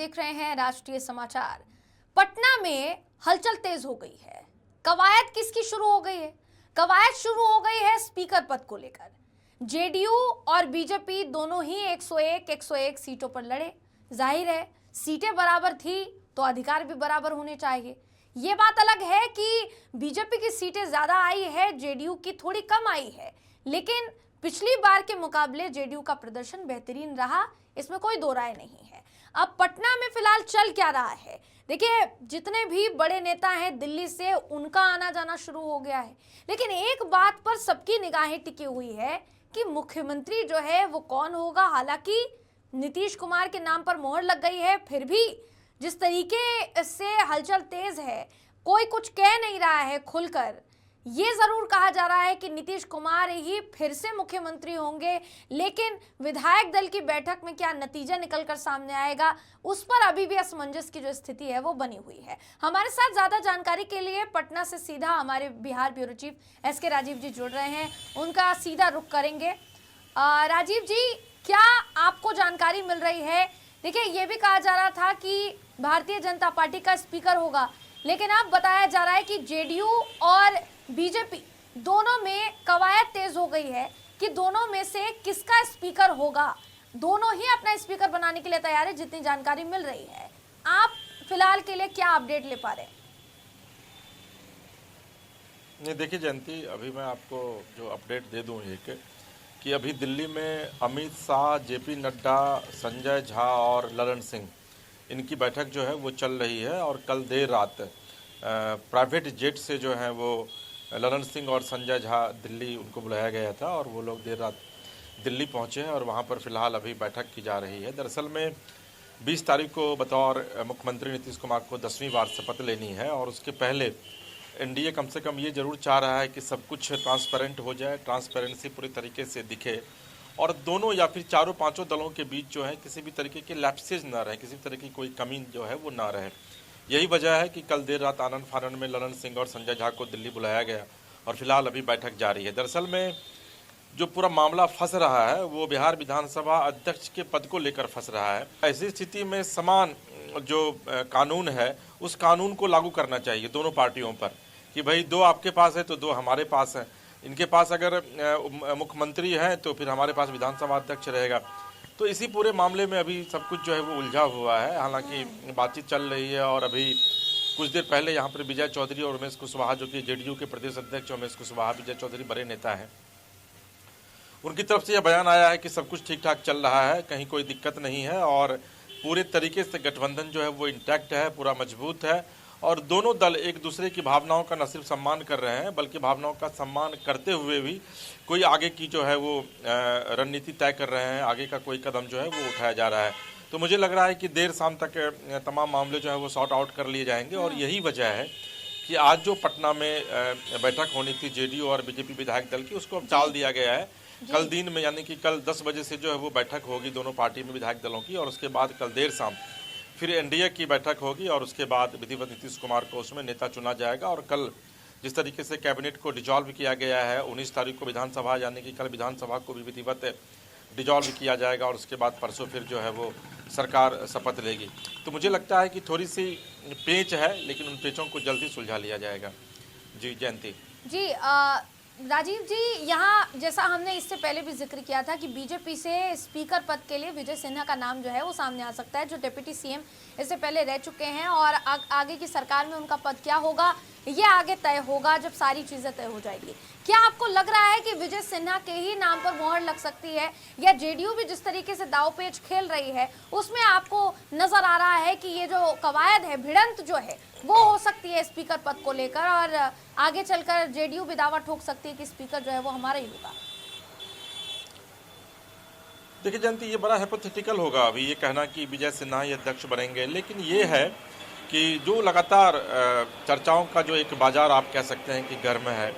देख रहे हैं राष्ट्रीय समाचार। पटना में हलचल तेज हो गई है। कवायद किसकी शुरू हो गई है? कवायद शुरू हो गई है स्पीकर पद को लेकर। जेडीयू और बीजेपी दोनों ही 101 सीटों पर लड़े। जाहिर है सीटें बराबर थी तो अधिकार भी बराबर होने चाहिए। ये बात अलग है कि बीजेपी की सीटें ज्यादा आई है, जेडीयू की थोड़ी कम आई है, लेकिन पिछली बार के मुकाबले जेडीयू का प्रदर्शन बेहतरीन रहा, इसमें कोई दो राय नहीं है। अब पटना में फिलहाल चल क्या रहा है? देखिए, जितने भी बड़े नेता हैं दिल्ली से, उनका आना जाना शुरू हो गया है, लेकिन एक बात पर सबकी निगाहें टिकी हुई है कि मुख्यमंत्री जो है वो कौन होगा। हालांकि नीतीश कुमार के नाम पर मोहर लग गई है, फिर भी जिस तरीके से हलचल तेज है, कोई कुछ कह नहीं रहा है खुलकर। ये जरूर कहा जा रहा है कि नीतीश कुमार ही फिर से मुख्यमंत्री होंगे, लेकिन विधायक दल की बैठक में क्या नतीजा निकलकर सामने आएगा, उस पर अभी भी असमंजस की जो स्थिति है वो बनी हुई है। हमारे साथ ज्यादा जानकारी के लिए पटना से सीधा हमारे Bihar bureau chief S K Rajeev ji जुड़ रहे हैं, उनका सीधा रुख करेंगे। राजीव जी, क्या आपको जानकारी मिल रही है? देखिए, ये भी कहा जा रहा था कि भारतीय जनता पार्टी का स्पीकर होगा, लेकिन अब बताया जा रहा है कि जेडीयू और बीजेपी दोनों में कवायद तेज हो गई है कि दोनों में से किसका स्पीकर होगा। दोनों ही अपना स्पीकर बनाने के लिए तैयार है, जितनी जानकारी मिल रही है। आप फिलहाल के लिए क्या अपडेट ले पा रहे हैं? नहीं, देखिए जयंती, अभी मैं आपको जो अपडेट दे दूं एक कि अभी दिल्ली में अमित शाह, जेपी नड्डा, संजय झा और ललन सिंह, इनकी बैठक जो है वो चल रही है। और कल देर रात प्राइवेट जेट से जो है वो ललन सिंह और संजय झा दिल्ली उनको बुलाया गया था और वो लोग देर रात दिल्ली पहुंचे हैं और वहां पर फिलहाल अभी बैठक की जा रही है। दरअसल में 20 तारीख को बतौर मुख्यमंत्री नीतीश कुमार को 10वीं बार शपथ लेनी है और उसके पहले एनडीए कम से कम ये जरूर चाह रहा है कि सब कुछ ट्रांसपेरेंट हो जाए, ट्रांसपेरेंसी पूरी तरीके से दिखे और दोनों या फिर चारों पांचों दलों के बीच जो है किसी भी तरीके के लैप्सेज ना रहे, किसी भी तरह की कोई कमी जो है वो ना रहे। यही वजह है कि कल देर रात आनंद फानन में ललन सिंह और संजय झा को दिल्ली बुलाया गया और फिलहाल अभी बैठक जारी है। दरअसल में जो पूरा मामला फंस रहा है वो बिहार विधानसभा अध्यक्ष के पद को लेकर फंस रहा है। ऐसी स्थिति में समान जो कानून है उस कानून को लागू करना चाहिए दोनों पार्टियों पर कि भाई दो आपके पास है तो दो हमारे पास है। इनके पास अगर मुख्यमंत्री है तो फिर हमारे पास विधानसभा अध्यक्ष रहेगा। तो इसी पूरे मामले में अभी सब कुछ जो है वो उलझा हुआ है। हालांकि बातचीत चल रही है और अभी कुछ देर पहले यहाँ पर विजय चौधरी और उमेश कुशवाहा, जो कि जेडीयू के प्रदेश अध्यक्ष उमेश कुशवाहा, विजय चौधरी बड़े नेता हैं, उनकी तरफ से यह बयान आया है कि सब कुछ ठीक ठाक चल रहा है, कहीं कोई दिक्कत नहीं है और पूरे तरीके से गठबंधन जो है वो इंटैक्ट है, पूरा मजबूत है और दोनों दल एक दूसरे की भावनाओं का न सिर्फ सम्मान कर रहे हैं बल्कि भावनाओं का सम्मान करते हुए भी कोई आगे की जो है वो रणनीति तय कर रहे हैं, आगे का कोई कदम जो है वो उठाया जा रहा है। तो मुझे लग रहा है कि देर शाम तक तमाम मामले जो है वो सॉर्ट आउट कर लिए जाएंगे और यही वजह है कि आज जो पटना में बैठक होनी थी जेडीयू और बीजेपी विधायक दल की, उसको अब टाल दिया गया है। कल दिन में यानी कि कल 10 बजे से जो है वो बैठक होगी दोनों पार्टी में विधायक दलों की और उसके बाद कल देर शाम फिर एनडीए की बैठक होगी और उसके बाद विधिवत नीतीश कुमार को उसमें नेता चुना जाएगा। और कल जिस तरीके से कैबिनेट को डिजॉल्व किया गया है, 19 तारीख को विधानसभा यानी कि कल विधानसभा को भी विधिवत डिजॉल्व किया जाएगा और उसके बाद परसों फिर जो है वो सरकार शपथ लेगी। तो मुझे लगता है कि थोड़ी सी पेच है लेकिन उन पेचों को जल्दी सुलझा लिया जाएगा। जी जयंती जी, राजीव जी, यहाँ जैसा हमने इससे पहले भी जिक्र किया था कि बीजेपी से स्पीकर पद के लिए विजय सिन्हा का नाम जो है वो सामने आ सकता है, जो डिप्टी सीएम इससे पहले रह चुके हैं और आगे की सरकार में उनका पद क्या होगा ये आगे तय होगा जब सारी चीजें तय हो जाएगी। क्या आपको लग रहा है कि विजय सिन्हा के ही नाम पर मोहर लग सकती है या जेडीयू भी जिस तरीके से दांवपेच खेल रही है उसमें आपको नजर आ रहा है कि ये जो कवायद है, भिड़ंत जो है वो हो सकती है स्पीकर पद को लेकर और आगे चलकर जेडीयू भी दावा ठोक सकती है कि स्पीकर जो है वो हमारा ही होगा? देखिए जयंती, ये बड़ा हाइपोथेटिकल होगा अभी ये कहना कि विजय सिन्हा ही अध्यक्ष बनेंगे, लेकिन ये है कि जो लगातार चर्चाओं का जो एक बाजार आप कह सकते हैं कि गर्म है,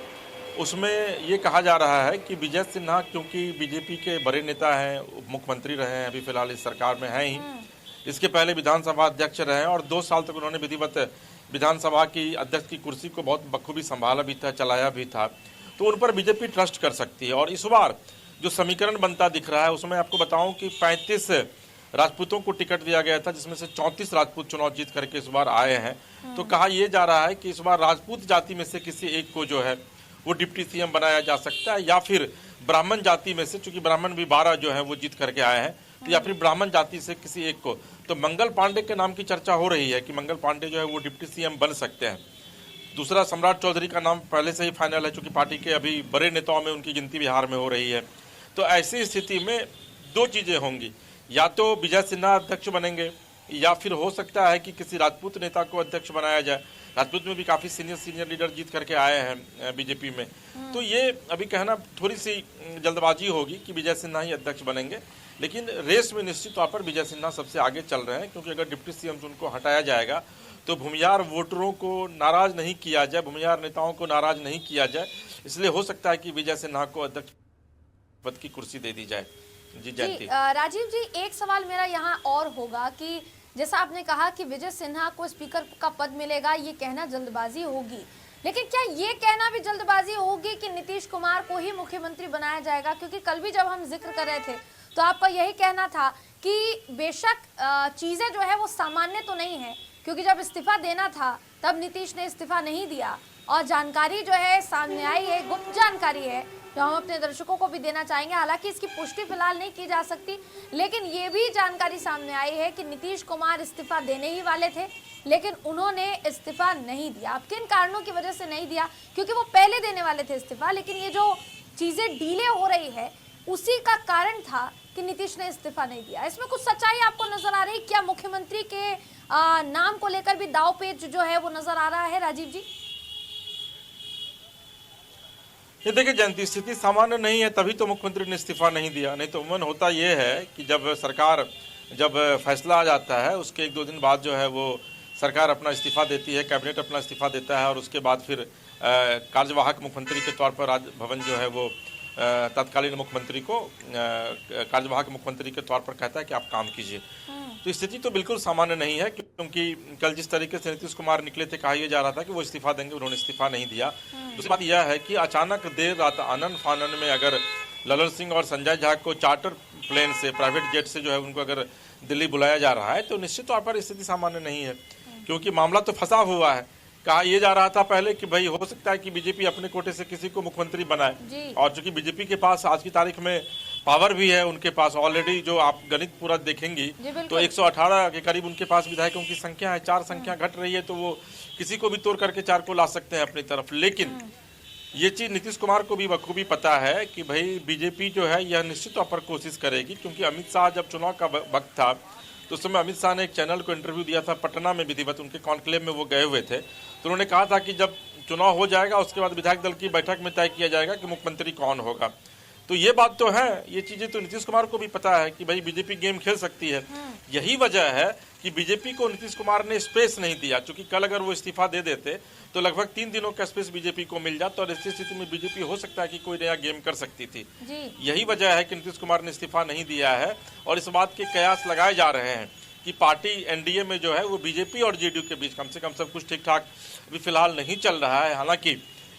उसमें ये कहा जा रहा है कि विजय सिन्हा क्योंकि बीजेपी के बड़े नेता हैं, उप मुख्यमंत्री रहे हैं, अभी फिलहाल इस सरकार में हैं ही, इसके पहले विधानसभा अध्यक्ष रहे हैं और 2 साल तक उन्होंने विधिवत विधानसभा की अध्यक्ष की कुर्सी को बहुत बखूबी संभाला भी था, चलाया भी था, तो उन पर बीजेपी ट्रस्ट कर सकती है। और इस बार जो समीकरण बनता दिख रहा है उसमें आपको बताऊं कि 35 राजपूतों को टिकट दिया गया था, जिसमें से 34 राजपूत चुनाव जीत करके इस बार आए हैं। तो कहा यह जा रहा है कि इस बार राजपूत जाति में से किसी एक को जो है वो डिप्टी सीएम बनाया जा सकता है, या फिर ब्राह्मण जाति में से, चूंकि ब्राह्मण भी 12 जो है वो जीत करके आए हैं, तो या फिर ब्राह्मण जाति से किसी एक को। तो मंगल पांडे के नाम की चर्चा हो रही है कि मंगल पांडे जो है वो डिप्टी सीएम बन सकते हैं। दूसरा, सम्राट चौधरी का नाम पहले से ही फाइनल है, चूंकि पार्टी के अभी बड़े नेताओं में उनकी गिनती बिहार में हो रही है। तो ऐसी स्थिति में दो चीजें होंगी, या तो विजय सिन्हा अध्यक्ष बनेंगे, या फिर हो सकता है कि किसी राजपूत नेता को अध्यक्ष बनाया जाए। राजपूत में भी काफी सीनियर लीडर जीत करके आए हैं बीजेपी में। तो ये अभी कहना थोड़ी सी जल्दबाजी होगी कि विजय सिन्हा ही अध्यक्ष बनेंगे, लेकिन रेस में निश्चित तौर पर विजय सिन्हा सबसे आगे चल रहे हैं, क्योंकि अगर डिप्टी सीएम से उनको हटाया जाएगा तो भूमिहार वोटरों को नाराज नहीं किया जाए, भूमिहार नेताओं को नाराज नहीं किया जाए, इसलिए हो सकता है कि विजय सिन्हा को अध्यक्ष पद की कुर्सी दे दी जाए। जी जयंती। राजीव जी, एक सवाल मेरा यहाँ और होगा कि जैसा आपने कहा कि विजय सिन्हा को स्पीकर का पद मिलेगा, ये कहना जल्दबाजी होगी, लेकिन क्या ये कहना भी जल्दबाजी होगी कि नीतीश कुमार को ही मुख्यमंत्री बनाया जाएगा? क्योंकि कल भी जब हम जिक्र कर रहे थे तो आपका यही कहना था कि बेशक चीजें जो है वो सामान्य तो नहीं है, क्योंकि जब इस्तीफा देना था तब नीतीश ने इस्तीफा नहीं दिया, और जानकारी जो है सामने आई है, गुप्त जानकारी है, जो हम अपने दर्शकों को भी देना चाहेंगे। हालांकि इसकी पुष्टि फिलहाल नहीं की जा सकती, लेकिन ये भी जानकारी सामने आई है कि नीतीश कुमार इस्तीफा देने ही वाले थे, लेकिन उन्होंने इस्तीफा नहीं दिया। अब किन कारणों की वजह से नहीं दिया? क्योंकि वो पहले देने वाले थे इस्तीफा, लेकिन ये जो चीजें डीले हो रही है उसी का कारण था कि नीतीश ने इस्तीफा नहीं दिया। इसमें कुछ सच्चाई आपको नजर आ रही? क्या मुख्यमंत्री के नाम को लेकर भी दाव पेच जो है वो नजर आ रहा है, राजीव जी? ये देखिए जयंती, स्थिति सामान्य नहीं है, तभी तो मुख्यमंत्री ने इस्तीफा नहीं दिया। नहीं तो उम्मीद होता ये है कि जब सरकार फैसला आ जाता है उसके 1-2 दिन बाद जो है वो सरकार अपना इस्तीफा देती है, कैबिनेट अपना इस्तीफा देता है, और उसके बाद फिर कार्यवाहक मुख्यमंत्री के तौर पर राजभवन जो है वो तत्कालीन मुख्यमंत्री को कार्यवाहक मुख्यमंत्री के तौर पर कहता है कि आप काम कीजिए। तो स्थिति तो बिल्कुल सामान्य नहीं है, क्योंकि कल जिस तरीके से नीतीश कुमार निकले थे, कहा यह जा रहा था कि वो इस्तीफा देंगे, उन्होंने इस्तीफा नहीं दिया। दूसरी बात यह है कि अचानक देर रात आनन फानन में अगर ललन सिंह और संजय झा को चार्टर प्लेन से, प्राइवेट जेट से जो है उनको अगर दिल्ली बुलाया जा रहा है, तो निश्चित तौर पर स्थिति सामान्य नहीं है, क्योंकि मामला तो फंसा हुआ है। कहा यह जा रहा था पहले कि भाई हो सकता है कि बीजेपी अपने कोटे से किसी को मुख्यमंत्री बनाए, और चूंकि बीजेपी के पास आज की तारीख में पावर भी है, उनके पास ऑलरेडी, जो आप गणित पूरा देखेंगी तो 118 के करीब उनके पास विधायकों की संख्या है। 4 संख्या घट रही है तो वो किसी को भी तोड़ करके 4 को ला सकते हैं अपनी तरफ। लेकिन ये चीज नीतीश कुमार को भी बखूबी पता है कि भाई बीजेपी जो है यह निश्चित तौर पर कोशिश करेगी, क्योंकि अमित शाह जब चुनाव का वक्त था तो उस समय अमित शाह ने एक चैनल को इंटरव्यू दिया था पटना में, विधिवत उनके कॉन्क्लेव में वो गए हुए थे। तो उन्होंने कहा था कि जब चुनाव हो जाएगा उसके बाद विधायक दल की बैठक में तय किया जाएगा कि मुख्यमंत्री कौन होगा। तो ये बात तो है, ये चीजें तो नीतीश कुमार को भी पता है कि भाई बीजेपी गेम खेल सकती है। यही वजह है कि बीजेपी को नीतीश कुमार ने स्पेस नहीं दिया, क्योंकि कल अगर वो इस्तीफा दे देते तो लगभग 3 दिनों का स्पेस बीजेपी को मिल जाता, और ऐसी स्थिति में बीजेपी हो सकता है कि कोई नया गेम कर सकती थी। यही वजह है कि नीतीश कुमार ने इस्तीफा नहीं दिया है, और इस बात के कयास लगाए जा रहे हैं कि पार्टी एनडीए में जो है वो बीजेपी और जेडीयू के बीच कम से कम सब कुछ ठीक ठाक अभी फिलहाल नहीं चल रहा है। हालांकि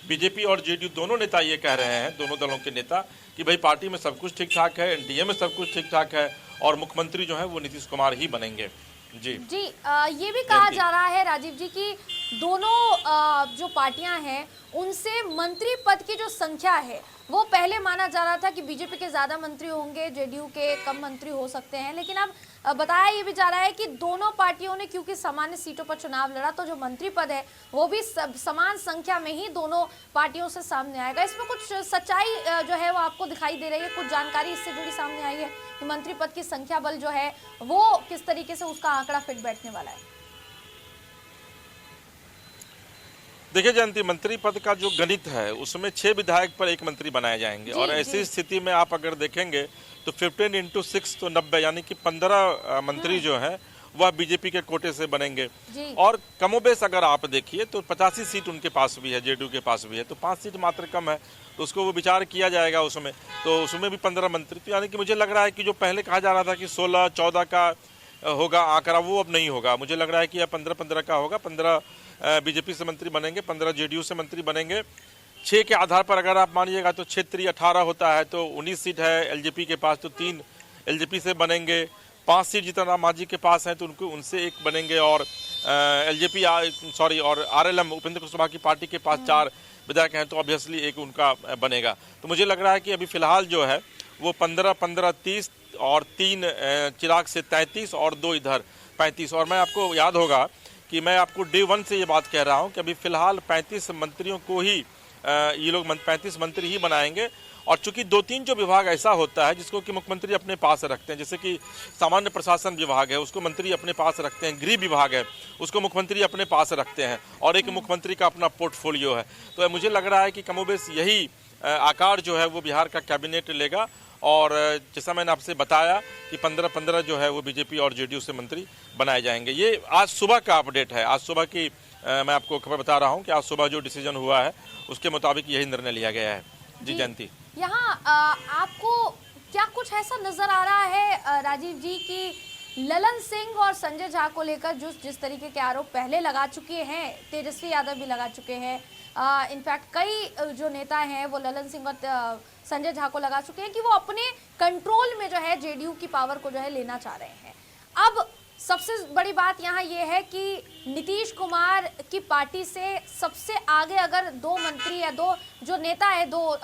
बीजेपी और जेडीयू दोनों नेता ये कह रहे हैं, दोनों दलों के नेता, कि भाई पार्टी में सब कुछ ठीक ठाक है, एनडीए में सब कुछ ठीक ठाक है, और मुख्यमंत्री जो है वो नीतीश कुमार ही बनेंगे। जी ये भी कहा जा रहा है राजीव जी कि दोनों जो पार्टियां हैं उनसे मंत्री पद की जो संख्या है वो पहले माना जा रहा था कि बीजेपी के ज्यादा मंत्री होंगे, जेडीयू के कम मंत्री हो सकते हैं, लेकिन अब बताया ये भी जा रहा है कि दोनों पार्टियों ने क्योंकि सामान्य सीटों पर चुनाव लड़ा तो जो मंत्री पद है वो भी समान संख्या में ही दोनों पार्टियों से सामने आएगा। इसमें कुछ सच्चाई जो है वो आपको दिखाई दे रही है? कुछ जानकारी इससे जुड़ी सामने आई है कि मंत्री पद की संख्या बल जो है वो किस तरीके से उसका आंकड़ा फिट बैठने वाला है? देखिए जयंती, मंत्री पद का जो गणित है उसमें 6 विधायक पर 1 मंत्री बनाए जाएंगे, और ऐसी स्थिति में आप अगर देखेंगे तो 15 × 6 तो 90, यानी कि 15 मंत्री जो हैं वह बीजेपी के कोटे से बनेंगे। और कमोबेश अगर आप देखिए तो 85 सीट उनके पास भी है, जेडीयू के पास भी है, तो 5 सीट मात्र कम है, तो उसको वो विचार किया जाएगा उसमें, तो उसमें भी 15 मंत्री। तो यानी कि मुझे लग रहा है कि जो पहले कहा जा रहा था कि 16-14 का होगा आंकड़ा, वो अब नहीं होगा। मुझे लग रहा है कि यह 15-15 का होगा। 15 बीजेपी से मंत्री बनेंगे, 15 जेडीयू से मंत्री बनेंगे। 6 के आधार पर अगर आप मानिएगा तो क्षेत्रीय 18 होता है, तो 19 सीट है एलजेपी के पास, तो 3 एलजेपी से बनेंगे, 5 सीट जीतन राम मांझी के पास हैं तो उनको उनसे एक बनेंगे, और एलजेपी और आरएलएम उपेंद्र कुशवाहा की पार्टी के पास 4 विधायक हैं तो ऑब्वियसली एक उनका बनेगा। तो मुझे लग रहा है कि अभी फिलहाल जो है वो 15-15, 30 और 3 चिराग से 33 और 2 इधर 35। और मैं आपको याद होगा कि मैं आपको डे 1 से ये बात कह रहा हूँ कि अभी फिलहाल 35 मंत्रियों को ही ये लोग 35 मंत्री ही बनाएंगे। और चूंकि 2-3 जो विभाग ऐसा होता है जिसको कि मुख्यमंत्री अपने पास रखते हैं, जैसे कि सामान्य प्रशासन विभाग है उसको मंत्री अपने पास रखते हैं, गृह विभाग है उसको मुख्यमंत्री अपने पास रखते हैं, और एक मुख्यमंत्री का अपना पोर्टफोलियो है। तो मुझे लग रहा है कि कमोबेश यही आकार जो है वो बिहार का कैबिनेट लेगा। और जैसा मैंने आपसे बताया कि 15-15 जो है वो बीजेपी और जेडीयू से मंत्री बनाए जाएंगे। ये आज सुबह का अपडेट है, आज सुबह की मैं आपको खबर बता रहा हूँ कि आज सुबह जो डिसीजन हुआ है उसके मुताबिक यही निर्णय लिया गया है। जी जयंती, यहाँ आपको क्या कुछ ऐसा नजर आ रहा है राजीव जी कि ललन सिंह और संजय झा को लेकर जिस तरीके के आरोप पहले लगा चुके हैं, तेजस्वी यादव भी लगा चुके हैं, इनफैक्ट कई जो नेता हैं वो ललन सिंह और संजय झा को लगा चुके हैं कि वो अपने कंट्रोल में जो है जेडीयू की पावर को जो है लेना चाह रहे हैं। अब सबसे बड़ी बात यहाँ ये है कि नीतीश कुमार की पार्टी से सबसे आगे अगर 2 मंत्री या 2 जो नेता है, 2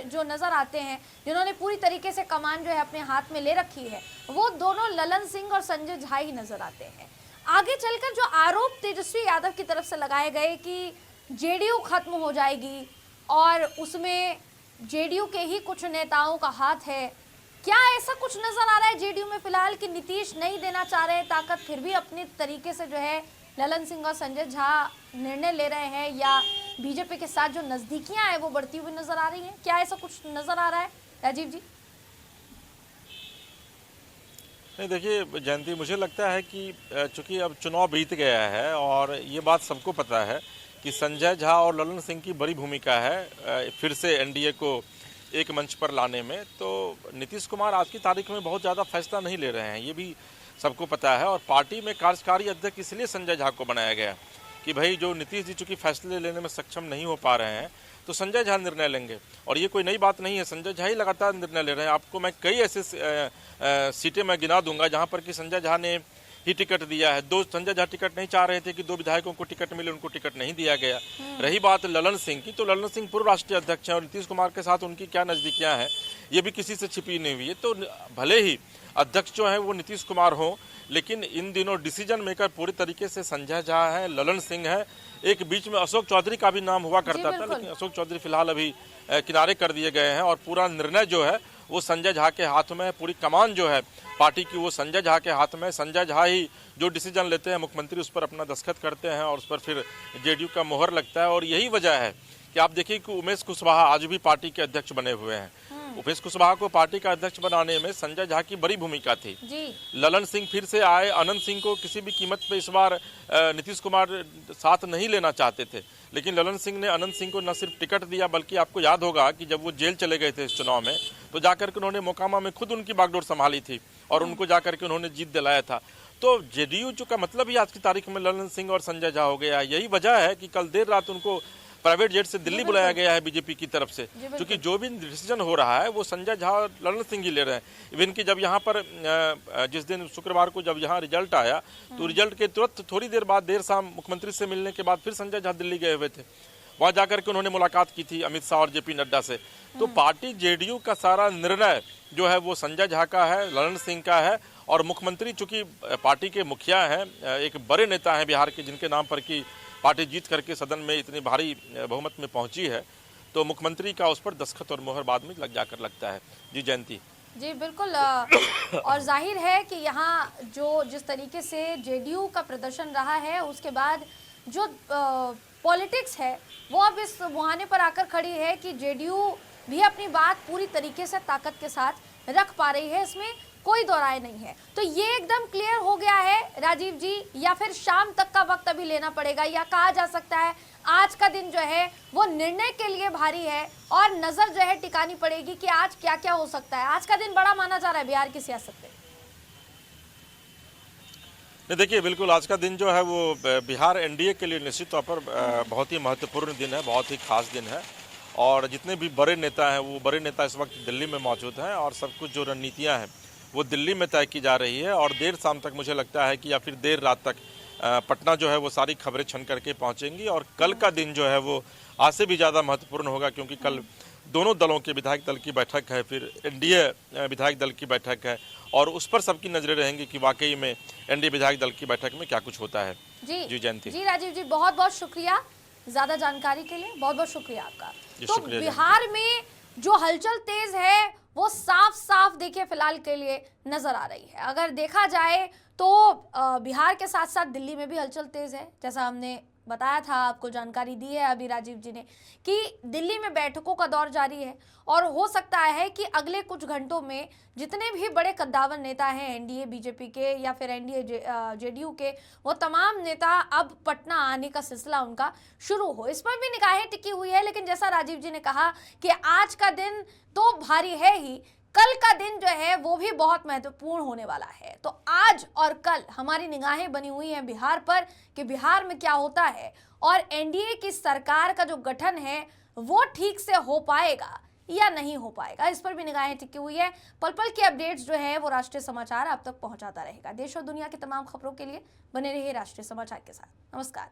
जो नजर आते हैं जिन्होंने पूरी तरीके से कमान जो है अपने हाथ में ले रखी है, वो दोनों ललन सिंह और संजय झा ही नजर आते हैं। आगे चलकर जो आरोप तेजस्वी यादव की तरफ से लगाए गए कि जेडीयू खत्म हो जाएगी और उसमें जेडीयू के ही कुछ नेताओं का हाथ है, क्या ऐसा कुछ नजर आ रहा है जेडीयू में फिलहाल कि नीतीश नहीं देना चाह रहे हैं ताकत, फिर भी अपने तरीके से जो है ललन सिंह और संजय झा निर्णय ले रहे हैं, या बीजेपी के साथ जो नजदीकियां हैं वो बढ़ती हुई नजर आ रही हैं? क्या ऐसा कुछ नजर आ रहा है राजीव जी? नहीं देखिए जयंती, मुझे लगता है कि चूंकि अब चुनाव बीत गया है और ये बात सबको पता है कि संजय झा और ललन सिंह की बड़ी भूमिका है फिर से एनडीए को एक मंच पर लाने में। तो नीतीश कुमार आज की तारीख में बहुत ज़्यादा फैसला नहीं ले रहे हैं, ये भी सबको पता है। और पार्टी में कार्यकारी अध्यक्ष इसलिए संजय झा को बनाया गया कि भाई जो नीतीश जी चूँकि फैसले लेने में सक्षम नहीं हो पा रहे हैं तो संजय झा निर्णय लेंगे। और ये कोई नई बात नहीं है, संजय झा ही लगातार निर्णय ले रहे हैं। आपको मैं कई ऐसे सीटें मैं गिना दूंगा जहाँ पर कि संजय झा ने ही टिकट दिया है। 2 संजय झा टिकट नहीं चाह रहे थे कि 2 विधायकों को टिकट मिले, उनको टिकट नहीं दिया गया। रही बात ललन सिंह की, तो ललन सिंह पूर्व राष्ट्रीय अध्यक्ष हैं और नीतीश कुमार के साथ उनकी क्या नजदीकियां हैं ये भी किसी से छिपी नहीं हुई है। तो भले ही अध्यक्ष जो है वो नीतीश कुमार हो, लेकिन इन दिनों डिसीजन मेकर पूरी तरीके से संजय झा है, ललन सिंह है। एक बीच में अशोक चौधरी का भी नाम हुआ करता था, लेकिन अशोक चौधरी फिलहाल अभी किनारे कर दिए गए हैं और पूरा निर्णय जो है वो संजय झा के हाथ में है। पूरी कमान जो है पार्टी की वो संजय झा के हाथ में। संजय झा ही जो डिसीजन लेते हैं, मुख्यमंत्री उस पर अपना दस्तखत करते हैं और उस पर फिर जेडीयू का मोहर लगता है। और यही वजह है कि आप देखिए कि उमेश कुशवाहा आज भी पार्टी के अध्यक्ष बने हुए हैं। उमेश कुशवाहा को पार्टी का अध्यक्ष बनाने में संजय झा की बड़ी भूमिका थी जी। ललन सिंह फिर से आए, अनंत सिंह को किसी भी कीमत पे इस बार नीतीश कुमार साथ नहीं लेना चाहते थे, लेकिन ललन सिंह ने अनंत सिंह को न सिर्फ टिकट दिया बल्कि आपको याद होगा कि जब वो जेल चले गए थे इस चुनाव में तो जाकर के उन्होंने मोकामा में खुद उनकी बागडोर संभाली थी और उनको जाकर के उन्होंने जीत दिलाया था। तो जेडीयू जो का मतलब ही आज की तारीख में ललन सिंह और संजय झा हो गया। यही वजह है कि कल देर रात उनको प्राइवेट जेट से दिल्ली बुलाया गया है बीजेपी की तरफ से, क्योंकि जो भी डिसीजन हो रहा है वो संजय झा और ललन सिंह ही ले रहे हैं। इवन कि जब यहाँ पर जिस दिन शुक्रवार को जब यहाँ रिजल्ट आया तो रिजल्ट के तुरंत थोड़ी देर बाद देर शाम मुख्यमंत्री से मिलने के बाद फिर संजय झा दिल्ली गए हुए थे। वहाँ जाकर के उन्होंने मुलाकात की थी अमित शाह और जेपी नड्डा से। तो पार्टी जेडीयू का सारा निर्णय जो है वो संजय झा का है, ललन सिंह का है। और मुख्यमंत्री चूंकि पार्टी के मुखिया हैं, एक बड़े नेता हैं बिहार के जिनके नाम पर की पार्टी जीत करके सदन में इतनी भारी बहुमत में पहुंची है, तो मुख्यमंत्री का उस पर दस्तखत और मोहर बाद में लग जाकर लगता है। जी जयंती जी बिल्कुल। और जाहिर है कि यहाँ जो जिस तरीके से जेडीयू का प्रदर्शन रहा है उसके बाद जो पॉलिटिक्स है वो अब इस मुहाने पर आकर खड़ी है कि जेडीयू भी अपनी बात पूरी तरीके से ताकत के साथ रख पा रही है, इसमें कोई दो राय नहीं है। तो ये एकदम क्लियर हो गया है राजीव जी, या फिर शाम तक का वक्त अभी लेना पड़ेगा, या कहा जा सकता है आज का दिन जो है वो निर्णय के लिए भारी है और नजर जो है टिकानी पड़ेगी कि आज क्या क्या हो सकता है? आज का दिन बड़ा माना जा रहा है बिहार की सियासत में। नहीं देखिए, बिल्कुल आज का दिन जो है वो बिहार एनडीए के लिए निश्चित तौर पर बहुत ही महत्वपूर्ण दिन है, बहुत ही खास दिन है। और जितने भी बड़े नेता हैं वो बड़े नेता इस वक्त दिल्ली में मौजूद हैं और सब कुछ जो रणनीतियां हैं वो दिल्ली में तय की जा रही है और देर शाम तक मुझे लगता है कि या फिर देर रात तक पटना जो है वो सारी खबरें छन करके पहुंचेंगी और कल का दिन जो है वो आज से भी ज़्यादा महत्वपूर्ण होगा, क्योंकि कल दोनों दलों के विधायक दल की बैठक है, फिर एनडीए विधायक दल की बैठक है और उस पर सबकी नजरें रहेंगी कि वाकई में एनडीए विधायक दल की बैठक में क्या कुछ होता है। जी जयंती जी राजीव जी, बहुत बहुत शुक्रिया ज्यादा जानकारी के लिए, बहुत बहुत शुक्रिया आपका। तो शुक्रिया बिहार में जो हलचल तेज है वो साफ साफ देखिए फिलहाल के लिए नजर आ रही है। अगर देखा जाए तो बिहार के साथ साथ दिल्ली में भी हलचल तेज है, जैसा हमने बताया था, आपको जानकारी दी है अभी राजीव जी ने कि दिल्ली में बैठकों का दौर जारी है और हो सकता है कि अगले कुछ घंटों में जितने भी बड़े कद्दावर नेता हैं एनडीए बीजेपी के या फिर एनडीए जेडीयू के, वो तमाम नेता अब पटना आने का सिलसिला उनका शुरू हो। इस पर भी निगाहें टिकी हुई है, लेकिन जैसा राजीव जी ने कहा कि आज का दिन तो भारी है ही, कल का दिन जो है वो भी बहुत महत्वपूर्ण होने वाला है। तो आज और कल हमारी निगाहें बनी हुई हैं बिहार पर कि बिहार में क्या होता है और एनडीए की सरकार का जो गठन है वो ठीक से हो पाएगा या नहीं हो पाएगा, इस पर भी निगाहें टिकी हुई है। पल पल की अपडेट्स जो है वो राष्ट्रीय समाचार आप तक पहुंचाता रहेगा। देश और दुनिया की तमाम खबरों के लिए बने रहिए राष्ट्रीय समाचार के साथ। नमस्कार।